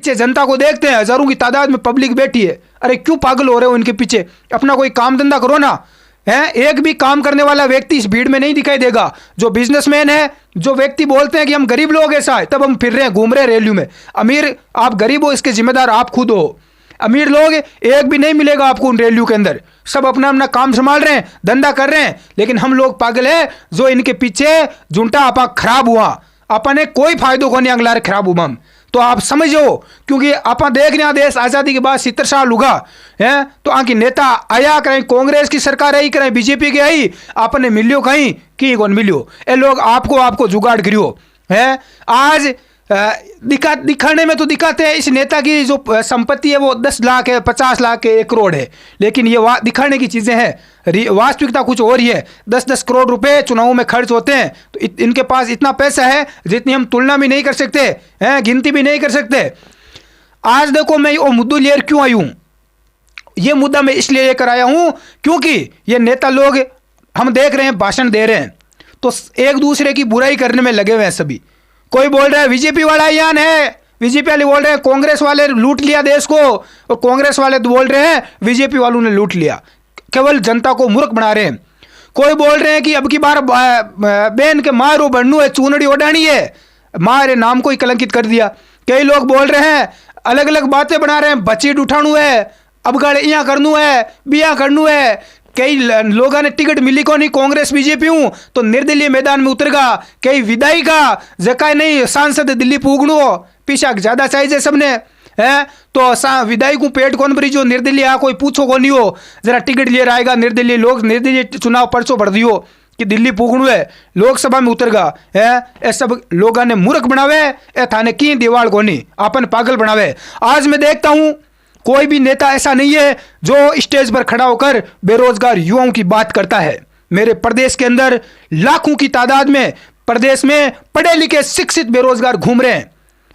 पीछे जनता को देखते हैं, हजारों की तादाद में पब्लिक बैठी है। अरे क्यों पागल हो रहे हो इनके पीछे? अपना कोई काम धंधा करो ना। है, एक भी काम करने वाला व्यक्ति इस भीड़ में नहीं दिखाई देगा। जो बिजनेसमैन है, जो व्यक्ति बोलते हैं कि हम गरीब लोग ऐसा है, तब हम फिर रहे हैं, घूम रहे हैं रैलियों में। अमीर आप गरीब हो, इसके जिम्मेदार आप खुद हो। अमीर लोग एक भी नहीं मिलेगा आपको उन रैलियों के अंदर। सब अपना अपना काम संभाल रहे हैं, धंधा कर रहे हैं। लेकिन हम लोग पागल है जो इनके पीछे झुंटा आपा खराब हुआ, अपने कोई फायदो को नहीं अगला खराब हुआ हम। तो आप समझो, क्योंकि आप देख रहे हैं देश आजादी के बाद 70 साल हुआ है, तो आके नेता आया करें, कांग्रेस की सरकार आई करें, बीजेपी की आई, आपने मिलियो कहीं की कौन मिलियो? ए लोग आपको जुगाड़ करियो है। आज दिखाने में तो दिखाते हैं इस नेता की जो संपत्ति है वो 10 लाख है, 50 लाख है, 1 करोड़ है, लेकिन ये दिखाने की चीजें हैं। वास्तविकता कुछ और ही है। 10-10 करोड़ रुपए चुनावों में खर्च होते हैं, तो इनके पास इतना पैसा है जितनी हम तुलना भी नहीं कर सकते हैं, गिनती भी नहीं कर सकते। आज देखो मैं वो मुद्दा लेकर क्यों आई हूं, ये मुद्दा मैं इसलिए लेकर आया हूं क्योंकि ये नेता लोग हम देख रहे हैं भाषण दे रहे हैं, तो एक दूसरे की बुराई करने में लगे हुए हैं सभी। कोई बोल रहा है बीजेपी वाला यान है, बीजेपी वाले बोल रहे हैं कांग्रेस वाले लूट लिया देश को, और कांग्रेस वाले तो बोल रहे हैं बीजेपी वालों ने लूट लिया। केवल जनता को मूर्ख बना रहे हैं। कोई बोल रहे हैं कि अब की बार बहन के मारो बनू है, चूनड़ी ओढ़ानी है, मारे नाम को ही कलंकित कर दिया। कई लोग बोल रहे हैं, अलग अलग बातें बना रहे हैं, बच्ची उठाणु है, अब गड़ यहाँ करनू है, बिया करनू है। कई लोगों ने टिकट मिली को नहीं, कांग्रेस बीजेपी हूं तो निर्दलीय मैदान में उतरगा। कई विधायक जका नहीं सांसद दिल्ली पूगणु पीछा ज्यादा चाहिए सबने है, तो विधायक को पेट कौन भरी जो निर्दलीय आ कोई पूछो को नहीं हो, जरा टिकट लिए आएगा निर्दलीय लोग, निर्दलीय चुनाव परसों भर दियो कि दिल्ली पूगणु है, लोकसभा में उतरगा है। ए सब लोगों ने मूर्ख बनावे, ए थाने की दीवार को नहीं अपन पागल बनावे। आज मैं देखता हूं कोई भी नेता ऐसा नहीं है जो स्टेज पर खड़ा होकर बेरोजगार युवाओं की बात करता है। मेरे प्रदेश के अंदर लाखों की तादाद में प्रदेश में पढ़े लिखे शिक्षित बेरोजगार घूम रहे हैं।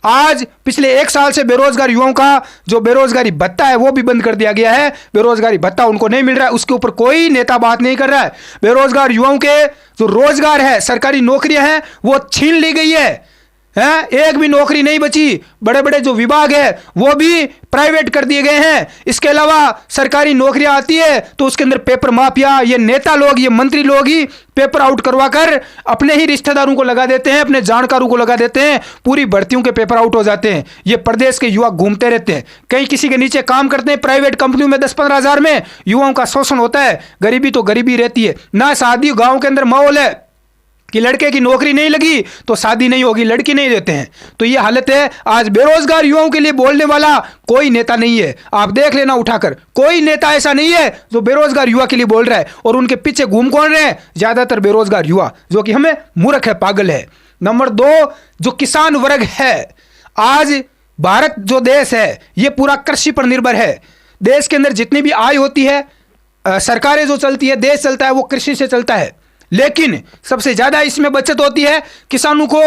आज पिछले 1 साल से बेरोजगार युवाओं का जो बेरोजगारी भत्ता है वो भी बंद कर दिया गया है। बेरोजगारी भत्ता उनको नहीं मिल रहा है, उसके ऊपर कोई नेता बात नहीं कर रहा है। बेरोजगार युवाओं के जो रोजगार है, सरकारी नौकरियां हैं, वो छीन ली गई है। एक भी नौकरी नहीं बची। बड़े बड़े जो विभाग है वो भी प्राइवेट कर दिए गए हैं। इसके अलावा सरकारी नौकरियां आती है तो उसके अंदर पेपर माफिया, ये नेता लोग, ये मंत्री लोग ही पेपर आउट करवा कर अपने ही रिश्तेदारों को लगा देते हैं, अपने जानकारों को लगा देते हैं, पूरी भर्तियों के पेपर आउट हो जाते हैं। ये प्रदेश के युवा घूमते रहते हैं, कहीं किसी के नीचे काम करते हैं प्राइवेट कंपनियों में, 10-15 हजार में युवाओं का शोषण होता है। गरीबी तो गरीबी रहती है ना। शादी गांव के अंदर माहौल है कि लड़के की नौकरी नहीं लगी तो शादी नहीं होगी, लड़की नहीं देते हैं। तो ये हालत है। आज बेरोजगार युवाओं के लिए बोलने वाला कोई नेता नहीं है। आप देख लेना उठाकर, कोई नेता ऐसा नहीं है जो बेरोजगार युवा के लिए बोल रहा है। और उनके पीछे घूम कौन रहे हैं? ज्यादातर बेरोजगार युवा, जो कि हमें मूर्ख है, पागल है। नंबर 2, जो किसान वर्ग है। आज भारत जो देश है ये पूरा कृषि पर निर्भर है। देश के अंदर जितनी भी आय होती है, सरकारें जो चलती है, देश चलता है, वो कृषि से चलता है। लेकिन सबसे ज्यादा इसमें बचत होती है किसानों को।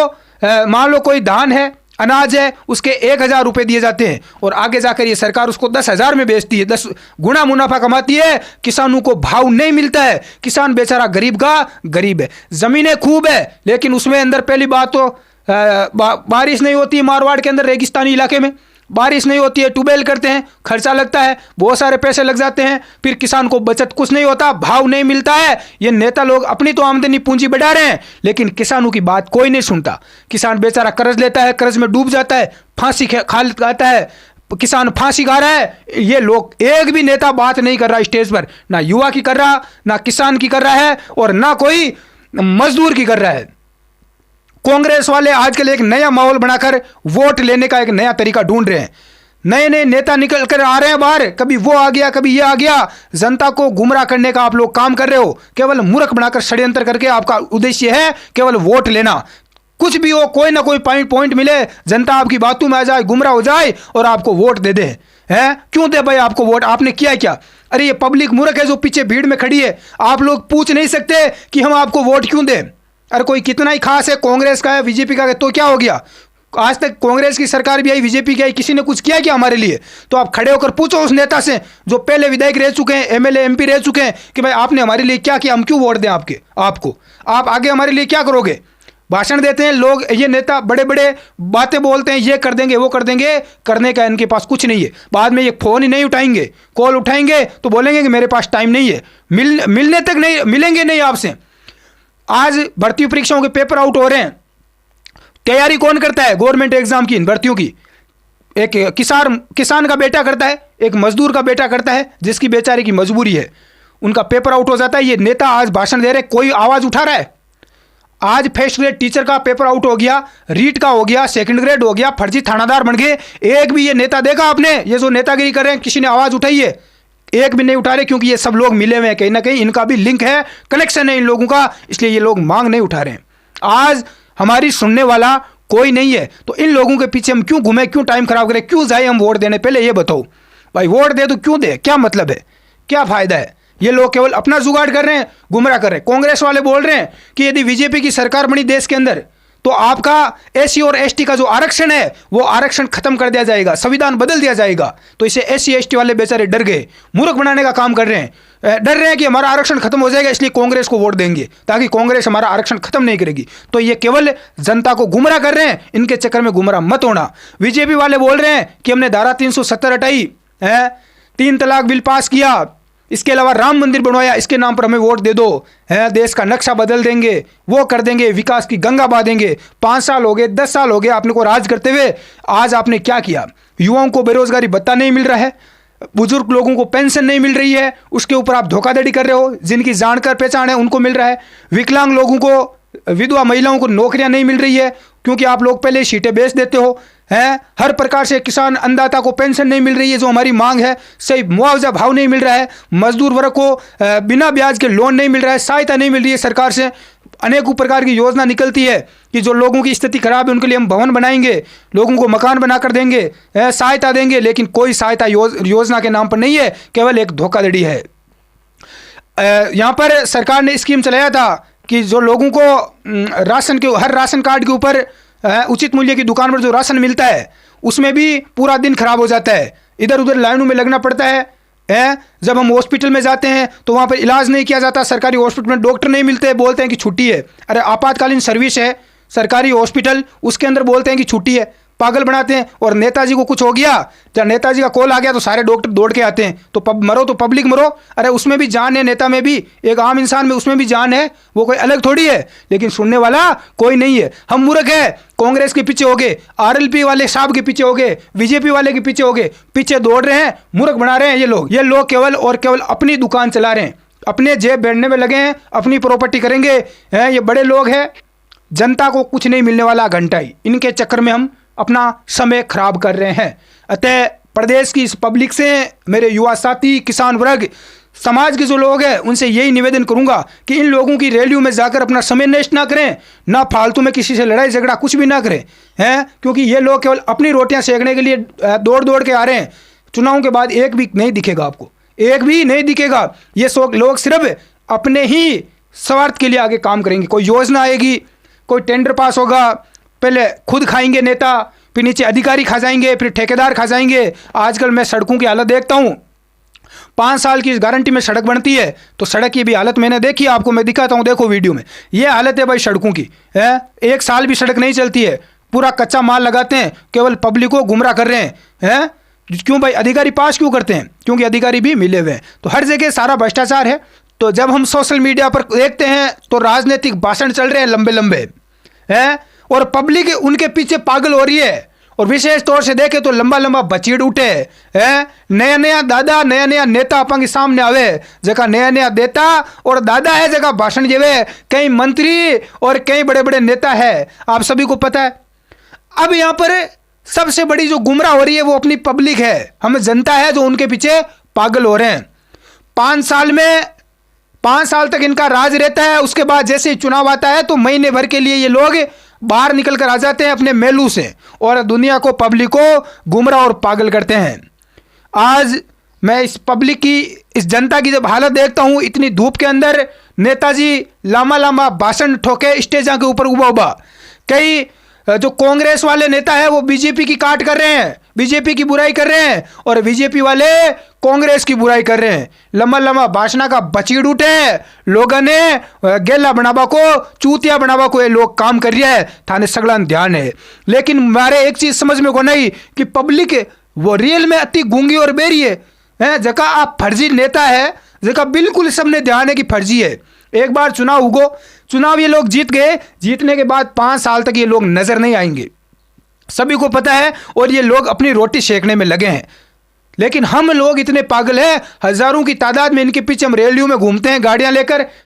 मान लो कोई धान है, अनाज है, उसके 1000 रुपए दिए जाते हैं और आगे जाकर ये सरकार उसको 10,000 में बेचती है, 10 गुना मुनाफा कमाती है। किसानों को भाव नहीं मिलता है। किसान बेचारा गरीब का गरीब है। जमीनें खूब है लेकिन उसमें अंदर पहली बात तो बारिश नहीं होती। मारवाड़ के अंदर रेगिस्तानी इलाके में बारिश नहीं होती है, ट्यूबवेल करते हैं, खर्चा लगता है, बहुत सारे पैसे लग जाते हैं, फिर किसान को बचत कुछ नहीं होता, भाव नहीं मिलता है। ये नेता लोग अपनी तो आमदनी पूंजी बढ़ा रहे हैं लेकिन किसानों की बात कोई नहीं सुनता। किसान बेचारा कर्ज लेता है, कर्ज में डूब जाता है, फांसी खाता है, किसान फांसी खा रहा है। ये लोग, एक भी नेता बात नहीं कर रहा स्टेज पर, ना युवा की कर रहा, ना किसान की कर रहा है और ना कोई मजदूर की कर रहा है। कांग्रेस वाले आजकल एक नया माहौल बनाकर वोट लेने का एक नया तरीका ढूंढ रहे हैं। नए नए नेता निकल कर आ रहे हैं बाहर, कभी वो आ गया, कभी ये आ गया। जनता को गुमराह करने का आप लोग काम कर रहे हो। केवल मूर्ख बनाकर षड्यंत्र करके आपका उद्देश्य है केवल वोट लेना। कुछ भी हो, कोई ना कोई पॉइंट मिले, जनता आपकी बातों में आ जाए, गुमराह हो जाए और आपको वोट दे दे। है क्यों दे भाई आपको वोट? आपने किया क्या? अरे ये पब्लिक मूर्ख है जो पीछे भीड़ में खड़ी है। आप लोग पूछ नहीं सकते कि हम आपको वोट क्यों दें। अरे कोई कितना ही खास है, कांग्रेस का है, बीजेपी का है, तो क्या हो गया? आज तक कांग्रेस की सरकार भी आई, बीजेपी की आई, किसी ने कुछ किया क्या हमारे लिए? तो आप खड़े होकर पूछो उस नेता से जो पहले विधायक रह चुके हैं, एमएलए एमपी रह चुके हैं, कि भाई आपने हमारे लिए क्या किया, हम क्यों वोट दें आपको? आप आगे हमारे लिए क्या करोगे? भाषण देते हैं लोग, ये नेता बड़े बड़े बातें बोलते हैं, ये कर देंगे वो कर देंगे, करने का इनके पास कुछ नहीं है। बाद में ये फ़ोन ही नहीं उठाएंगे, कॉल उठाएंगे तो बोलेंगे कि मेरे पास टाइम नहीं है, मिलने तक नहीं, मिलेंगे नहीं आपसे। आज भर्ती परीक्षाओं के पेपर आउट हो रहे हैं, तैयारी कौन करता है गवर्नमेंट एग्जाम की, इन भर्तियों की? एक किसान का बेटा करता है, एक मजदूर का बेटा करता है, जिसकी बेचारे की मजबूरी है, उनका पेपर आउट हो जाता है। ये नेता आज भाषण दे रहे, कोई आवाज़ उठा रहा है? आज फर्स्ट ग्रेड टीचर का पेपर आउट हो गया, रीट का हो गया, सेकंड ग्रेड हो गया, फर्जी थानादार बन गए, एक भी ये नेता देखा आपने? ये जो नेतागिरी कर रहे हैं, किसी ने आवाज़ उठाई है? एक भी नहीं उठा रहे, क्योंकि ये सब लोग मिले हुए हैं, कहीं ना कहीं इनका भी लिंक है, कनेक्शन है इन लोगों का, इसलिए ये लोग मांग नहीं उठा रहे हैं। आज हमारी सुनने वाला कोई नहीं है, तो इन लोगों के पीछे हम क्यों घूमें, क्यों टाइम खराब करें, क्यों जाए हम वोट देने? पहले ये बताओ भाई, वोट दे तो क्यों दे, क्या मतलब है, क्या फायदा है? ये लोग केवल अपना जुगाड़ कर रहे हैं, गुमराह कर रहे हैं। कांग्रेस वाले बोल रहे हैं कि यदि बीजेपी की सरकार बनी देश के अंदर तो आपका एससी और एसटी का जो आरक्षण है वो आरक्षण खत्म कर दिया जाएगा, संविधान बदल दिया जाएगा। तो इसे एससी एसटी वाले बेचारे डर गए, मूर्ख बनाने का काम कर रहे हैं, डर रहे हैं कि हमारा आरक्षण खत्म हो जाएगा, इसलिए कांग्रेस को वोट देंगे ताकि कांग्रेस हमारा आरक्षण खत्म नहीं करेगी। तो ये केवल जनता को गुमराह कर रहे हैं, इनके चक्कर में गुमराह मत होना। बीजेपी वाले बोल रहे हैं कि हमने धारा 370 हटाई है, 3 तलाक बिल पास किया, इसके अलावा राम मंदिर बनवाया, इसके नाम पर हमें वोट दे दो, है देश का नक्शा बदल देंगे, वो कर देंगे, विकास की गंगा बहा देंगे। 5 साल हो गए, 10 साल हो गए आपने को राज करते हुए, आज आपने क्या किया? युवाओं को बेरोजगारी भत्ता नहीं मिल रहा है, बुजुर्ग लोगों को पेंशन नहीं मिल रही है, उसके ऊपर आप धोखाधड़ी कर रहे हो, जिनकी जानकर पहचान है उनको मिल रहा है। विकलांग लोगों को, विधवा महिलाओं को नौकरियां नहीं मिल रही है, क्योंकि आप लोग पहले सीटें बेच देते हो, है हर प्रकार से किसान अन्नदाता को पेंशन नहीं मिल रही है जो हमारी मांग है, सही मुआवजा भाव नहीं मिल रहा है, मजदूर वर्ग को बिना ब्याज के लोन नहीं मिल रहा है, सहायता नहीं मिल रही है सरकार से। अनेकों प्रकार की योजना निकलती है कि जो लोगों की स्थिति खराब है उनके लिए हम भवन बनाएंगे, लोगों को मकान बनाकर देंगे, सहायता देंगे, लेकिन कोई सहायता योजना के नाम पर नहीं है, केवल एक धोखाधड़ी है। यहाँ पर सरकार ने स्कीम चलाया था कि जो लोगों को राशन के, हर राशन कार्ड के ऊपर उचित मूल्य की दुकान पर जो राशन मिलता है उसमें भी पूरा दिन खराब हो जाता है, इधर उधर लाइनों में लगना पड़ता है। जब हम हॉस्पिटल में जाते हैं तो वहाँ पर इलाज नहीं किया जाता, सरकारी हॉस्पिटल में डॉक्टर नहीं मिलते, बोलते हैं कि छुट्टी है। अरे आपातकालीन सर्विस है सरकारी हॉस्पिटल, उसके अंदर बोलते हैं कि छुट्टी है, पागल बनाते हैं। और नेताजी को कुछ हो गया, जब नेताजी का कॉल आ गया तो सारे डॉक्टर दौड़ के आते हैं, तो मरो तो पब्लिक मरो। अरे उसमें भी जान है, नेता में भी, एक आम इंसान में उसमें भी जान है, वो कोई अलग थोड़ी है, लेकिन सुनने वाला कोई नहीं है। हम मूर्ख है, कांग्रेस के पीछे हो गए, आरएलपी वाले साहब के पीछे हो गए, बीजेपी वाले के पीछे हो गए, पीछे दौड़ रहे हैं, मूर्ख बना रहे हैं ये लोग केवल और केवल अपनी दुकान चला रहे हैं, अपने जेब बैठने में लगे हैं, अपनी प्रॉपर्टी करेंगे। ये बड़े लोग हैं, जनता को कुछ नहीं मिलने वाला घंटा ही, इनके चक्कर में हम अपना समय खराब कर रहे हैं। अतः प्रदेश की इस पब्लिक से, मेरे युवा साथी, किसान वर्ग, समाज के जो लोग हैं, उनसे यही निवेदन करूंगा कि इन लोगों की रैलियों में जाकर अपना समय नष्ट ना करें, ना फालतू में किसी से लड़ाई झगड़ा कुछ भी ना करें, हैं, क्योंकि ये लोग केवल अपनी रोटियां सेकने के लिए दौड़ दौड़ के आ रहे हैं। चुनाव के बाद एक भी नहीं दिखेगा आपको, एक भी नहीं दिखेगा। ये लोग सिर्फ अपने ही स्वार्थ के लिए आगे काम करेंगे। कोई योजना आएगी, कोई टेंडर पास होगा, पहले खुद खाएंगे नेता, फिर नीचे अधिकारी खा जाएंगे, फिर ठेकेदार खा जाएंगे। आजकल मैं सड़कों की हालत देखता हूँ, 5 साल की गारंटी में सड़क बनती है, तो सड़क की भी हालत मैंने देखी, आपको मैं दिखाता हूँ, देखो वीडियो में। ये हालत है भाई सड़कों की, है 1 साल भी सड़क नहीं चलती है, पूरा कच्चा माल लगाते हैं, केवल पब्लिक को गुमराह कर रहे हैं। क्यों भाई? अधिकारी पास क्यों करते हैं? क्योंकि अधिकारी भी मिले हुए हैं। तो हर जगह सारा भ्रष्टाचार है। तो जब हम सोशल मीडिया पर देखते हैं तो राजनीतिक भाषण चल रहे हैं लंबे लंबे, हैं, और पब्लिक उनके पीछे पागल हो रही है। और विशेष तौर से देखे तो लंबा लंबा बचीड़ उठे हैं, नया नया दादा, नया नया नेता अपन के सामने आवे, जगह नया नया देता और दादा है, जगह भाषण देवे, कई मंत्री और कई बड़े बड़े नेता है, आप सभी को पता है। अब यहाँ पर सबसे बड़ी जो गुमराह हो रही है वो अपनी पब्लिक है, हम जनता है जो उनके पीछे पागल हो रहे हैं। 5 साल तक इनका राज रहता है, उसके बाद जैसे ही चुनाव आता है तो महीने भर के लिए ये लोग बाहर निकल कर आ जाते हैं अपने मेलू से और दुनिया को, पब्लिक को गुमराह और पागल करते हैं। आज मैं इस पब्लिक की, इस जनता की जब हालत देखता हूं, इतनी धूप के अंदर नेताजी लामा लामा भाषण ठोके स्टेजा के ऊपर उबा उबा, कई जो कांग्रेस वाले नेता है वो बीजेपी की काट कर रहे हैं, बीजेपी की बुराई कर रहे हैं और बीजेपी वाले कांग्रेस की बुराई कर रहे हैं। लम्बा लम्बा भाषण का बचीड़ उठे लोगों ने गेला बनाबा को, चूतिया बनाबा को ये लोग काम कर रहा है, थाने सगला ध्यान है। लेकिन मारे एक चीज समझ में को नहीं कि पब्लिक वो रियल में अति गूंगी और बेरी है जगह आप फर्जी नेता है, जगह बिल्कुल सबने ध्यान है कि फर्जी है। एक बार चुनाव हुगो, चुनाव ये लोग जीत गए, जीतने के बाद 5 साल तक ये लोग नजर नहीं आएंगे, सभी को पता है, और ये लोग अपनी रोटी सेकने में लगे हैं। लेकिन हम लोग इतने पागल हैं, हजारों की तादाद में इनके पीछे हम रैलियों में घूमते हैं गाड़ियां लेकर।